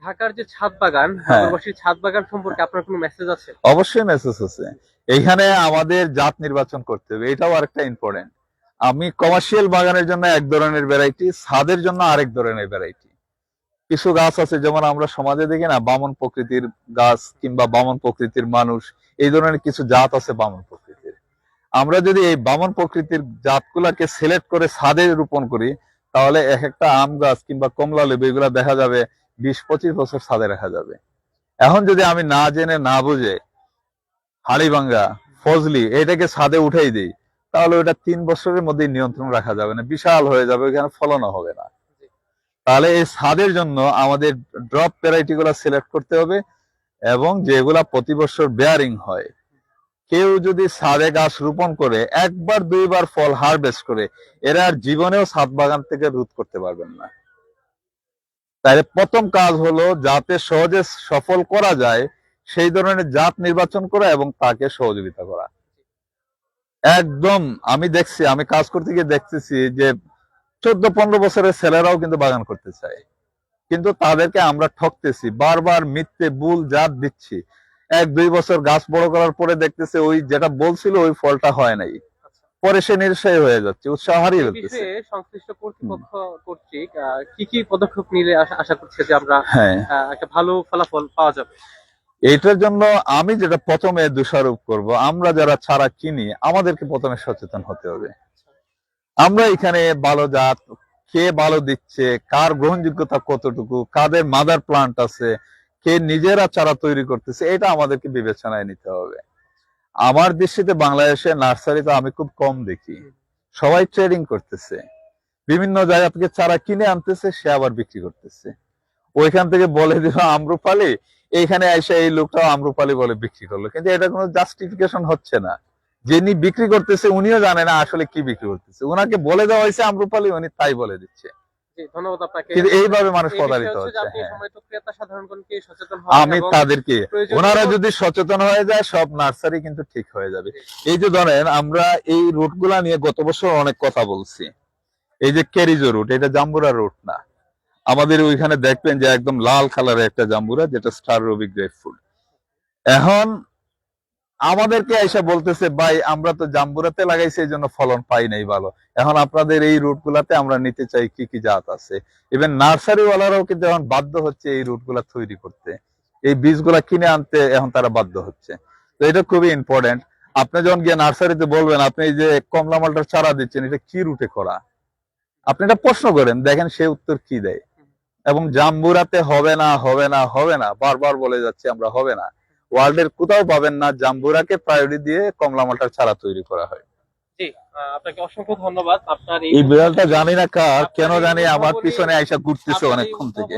ঢাকার যে ছাদ বাগান, প্রবাসী ছাদ বাগান সম্পর্কে আপনার কোনো মেসেজ আছে? অবশ্যই মেসেজ আছে। এইখানে আমাদের জাত নির্বাচন করতে হবে, এটাও আরেকটা ইম্পর্টেন্ট। আমি কমার্শিয়াল বাগানের জন্য এক ধরনের ভ্যারাইটি, ছাদের জন্য আরেক ধরনের ভ্যারাইটি। কিছু গাছ আছে যেমন আমরা সমাজে দেখি না, বামন প্রকৃতির গাছ কিংবা বামন প্রকৃতির মানুষ, এই ধরনের কিছু জাত আছে বামন প্রকৃতির। আমরা যদি এই বামন প্রকৃতির জাতগুলাকে সিলেক্ট করে ছাদে রোপণ করি, তাহলে এক একটা আম গাছ কিংবা কমলা লেবু এগুলা দেখা যাবে 20-25 বছর ছাদে রাখা যাবে। এখন যদি আমি না জেনে না বুঝে হাড়িভাঙ্গা, ফজলি এটাকে ছাদে উঠাই দিই, তাহলে ওটা 3 বছরের মধ্যে নিয়ন্ত্রণ রাখা যাবে না, বিশাল হয়ে যাবে, ওইখানে ফলনও হবে না। তাহলে এই ছাদের জন্য আমাদের ড্রপ ভ্যারাইটি গুলা সিলেক্ট করতে হবে, এবং যেগুলা প্রতি বছর বেয়ারিং হয়। কেউ যদি ছাদে গাছ রোপণ করে 1-2বার ফল হারভেস্ট করে, এরা আর জীবনেও ছাদ বাগান থেকে রোধ করতে পারবেন না। তাহলে প্রথম কাজ হলো যাতে সহজে সফল করা যায় সেই ধরনের জাত নির্বাচন করা এবং তাকে সহযোগিতা করা। একদম আমি দেখছি, আমি কাজ করতে গিয়ে দেখতেছি যে 14-15 বছরের ছেলেরাও কিন্তু বাগান করতে চায়, কিন্তু তাদেরকে আমরা ঠকতেছি, বারবার মিথ্যে ভুল জাত দিচ্ছি। 1-2 বছর গাছ বড় করার পরে দেখতেছে ওই যেটা বলছিল ওই ফলটা হয় নাই, পরে সে নিরুৎসাহী হয়ে যাচ্ছে, উৎসাহ হারিয়ে ফেলতেছে। সংশ্লিষ্ট কর্তৃপক্ষ কর্তৃক কি কি পদক্ষেপ নিলে আশা করছে যে আমরা একটা ভালো ফলাফল পাওয়া যাবে? এইটার জন্য আমি যেটা প্রথমে দোষারোপ করব, আমরা যারা চারা কিনি আমাদেরকে প্রথমে সচেতন হতে হবে। আমরা এখানে ভালো জাত কে ভালো দিচ্ছে, কার গ্রহণযোগ্যতা কতটুকু, কাদের মাদার প্লান্ট আছে, কে নিজেরা চারা তৈরি করতেছে, এটা আমাদেরকে বিবেচনায় নিতে হবে। আমার দৃষ্টিতে বাংলাদেশে নার্সারিতে আমি খুব কম দেখি, সবাই ট্রেডিং করতেছে, বিভিন্ন জায়গা থেকে চারা কিনে আনতেছে, সে আবার বিক্রি করতেছে। ওইখান থেকে বলে দিল আম্রপালি, এইখানে এসে এই লোকটাও আম্রপালি বলে বিক্রি করলো, কিন্তু এটা কোনো জাস্টিফিকেশন হচ্ছে না। যিনি বিক্রি করতেছে উনিও জানে না আসলে কি বিক্রি করতেছে, ওনাকে বলে দেওয়া হয়েছে আম্রপালি, উনি তাই বলে দিচ্ছে। ধন্যবাদ আপনাকে। কিন্তু এইভাবে মানুষ প্রতারিত হচ্ছে। আমি তাদেরকে, ওনারা যদি সচেতন হয়ে যায় সব নার্সারি কিন্তু ঠিক হয়ে যাবে। এই যে ধরেন আমরা এই রুট গুলা নিয়ে গত বছর অনেক কথা বলছি, এই যে কেরিজো রুট, এটা জাম্বুরা রুট না। আমাদের ওইখানে দেখবেন যে একদম লাল কালারের একটা জাম্বুরা, যেটা স্টার রবি গ্রেপ ফ্রুট। এখন আমাদেরকে এসে বলতেছে ভাই আমরা তো জাম্বুরাতে লাগাইছি এই জন্য ফলন পাই নাই ভালো, এখন আপনাদের এই রুট গুলাতে আমরা নিতে চাই কি কি জাত আছে। ইভেন নার্সারি ওয়ালারাও কিন্তু এখন বাধ্য হচ্ছে এই রুট গুলা তৈরি করতে, এই বীজগুলা কিনে আনতে এখন তারা বাধ্য হচ্ছে। তো এটা খুবই ইম্পর্টেন্ট। আপনি যখন গিয়ে নার্সারিতে বলবেন আপনি এই যে কমলা মালটার চারা দিচ্ছেন এটা কি রুটে করা, আপনি এটা প্রশ্ন করেন, দেখেন সে উত্তর কি দেয়। এবং জাম্বুরাতে হবে না হবে না হবে না বারবার বলে যাচ্ছে আমরা, হবে না। ওয়ার্ল্ডের কোথাও পাবেন না জাম্বুরাকে প্রায়োরিটি দিয়ে কমলা মালটার চারা তৈরি করা হয়। জি, আপনাকে অসংখ্য ধন্যবাদ। আপনার এই বিড়ালটা জানি না কার, কেন জানি আমার পিছনে আইসা ঘুরতেছে অনেকক্ষণ থেকে।